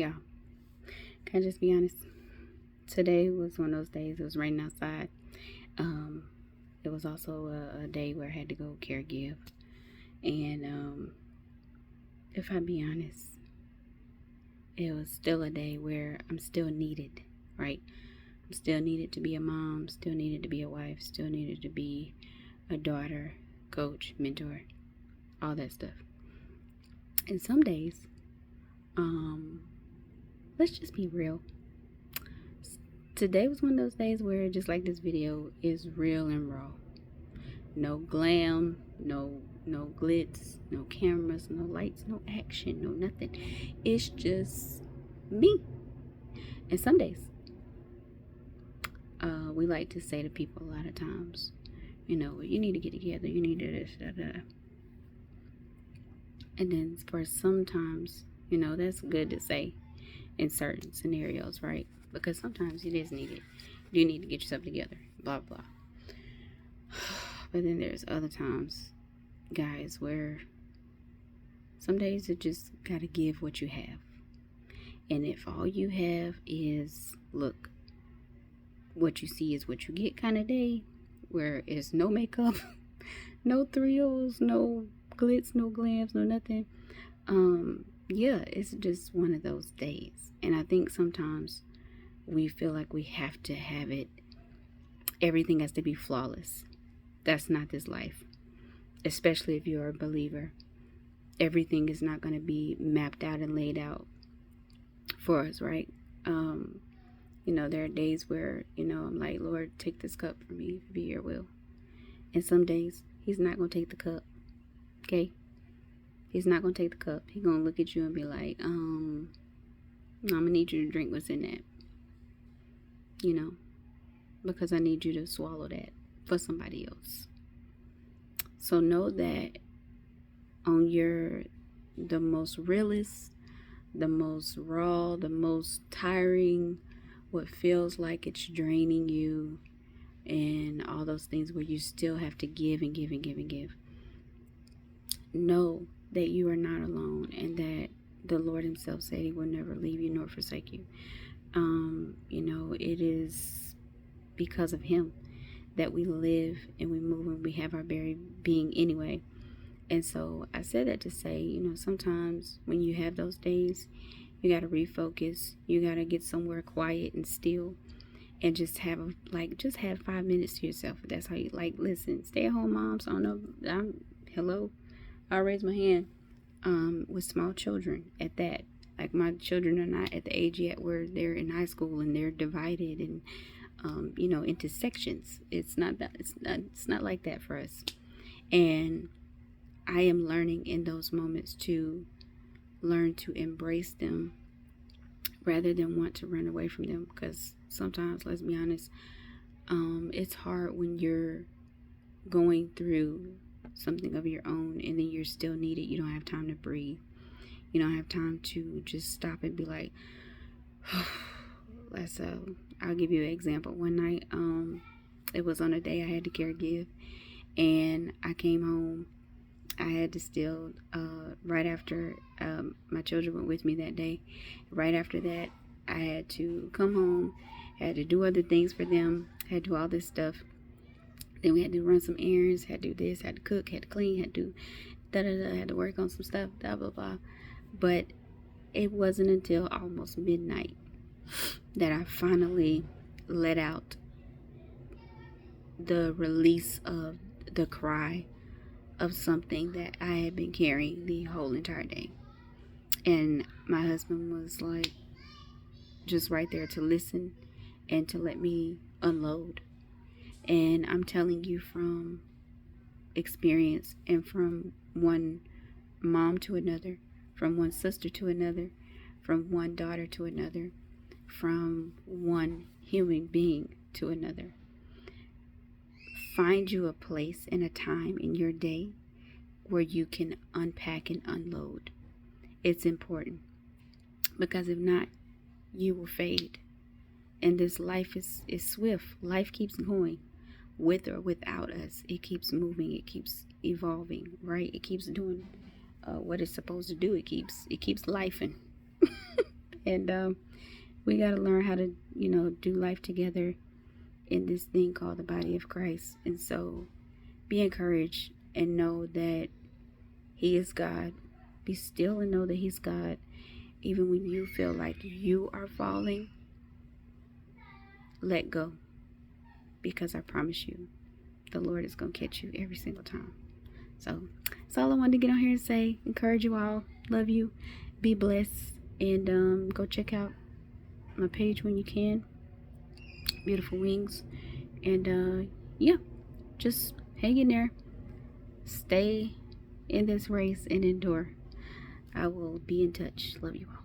Yeah, can I just be honest? Today was one of those days. It was raining outside. Um, it was also a day where I had to go caregive, and if I be honest, it was still a day where I'm still needed. Right? I'm still needed to be a mom. Still needed to be a wife. Still needed to be a daughter, coach, mentor, all that stuff. And some days, um, let's just be real. Today was one of those days where, just like this video, is real and raw. No glam, no glitz, no cameras, no lights, no action, no nothing. It's just me. And some days, we like to say to people a lot of times, you need to get together, you need to this, da, da. And then for sometimes, that's good to say in certain scenarios, right? Because sometimes it is needed. You need to get yourself together, blah, blah. But then there's other times, guys, where some days you just gotta give what you have. And if all you have is, look, what you see is what you get kind of day, where it's no makeup, no thrills, no glitz, no glams, no nothing. Yeah, it's just one of those days. And I think sometimes we feel like we have to have it. Everything has to be flawless. That's not this life. Especially if you're a believer. Everything is not going to be mapped out and laid out for us, right? There are days where, I'm like, Lord, take this cup from me, if it be your will. And some days, he's not going to take the cup. Okay? He's not going to take the cup. He's going to look at you and be like, I'm going to need you to drink what's in that. Because I need you to swallow that for somebody else. So know that on the most realest, the most raw, the most tiring, what feels like it's draining you, and all those things where you still have to give and give and give and give. Know that you are not alone, and that the Lord himself said he will never leave you nor forsake you. It is because of him that we live and we move and we have our very being anyway. And so I said that to say, sometimes when you have those days, you got to refocus. You got to get somewhere quiet and still and just have 5 minutes to yourself. That's how you listen, stay at home moms. I don't know. Hello. I'll raise my hand. With small children at that. Like, my children are not at the age yet where they're in high school and they're divided and, into sections. It's not like that for us. And I am learning in those moments to learn to embrace them rather than want to run away from them. Because sometimes, let's be honest, it's hard when you're going through something of your own and then you're still needed. You don't have time to breathe. You don't have time to just stop and be like, I'll give you an example. One night, it was on a day I had to caregive, and I came home. I had to still, right after my children went with me that day, right after that, I had to come home, had to do other things for them, had to do all this stuff. Then we had to run some errands, had to do this, had to cook, had to clean, had to do da-da-da, had to work on some stuff, blah, blah, blah. But it wasn't until almost midnight that I finally let out the release of the cry of something that I had been carrying the whole entire day. And my husband was like, just right there to listen and to let me unload. And I'm telling you from experience and from one mom to another, from one sister to another, from one daughter to another, from one human being to another. Find you a place and a time in your day where you can unpack and unload. It's important, because if not, you will fade. And this life is swift. Life keeps going, with or without us. It keeps moving. It keeps evolving, right? It keeps doing what it's supposed to do. It keeps lifing. And we got to learn how to, do life together in this thing called the body of Christ. And so be encouraged and know that He is God. Be still and know that He's God. Even when you feel like you are falling, let go. Because I promise you, the Lord is going to catch you every single time. So that's all I wanted to get on here and say. Encourage you all. Love you. Be blessed. And go check out my page when you can. Beautiful Wings. And yeah, just hang in there. Stay in this race and endure. I will be in touch. Love you all.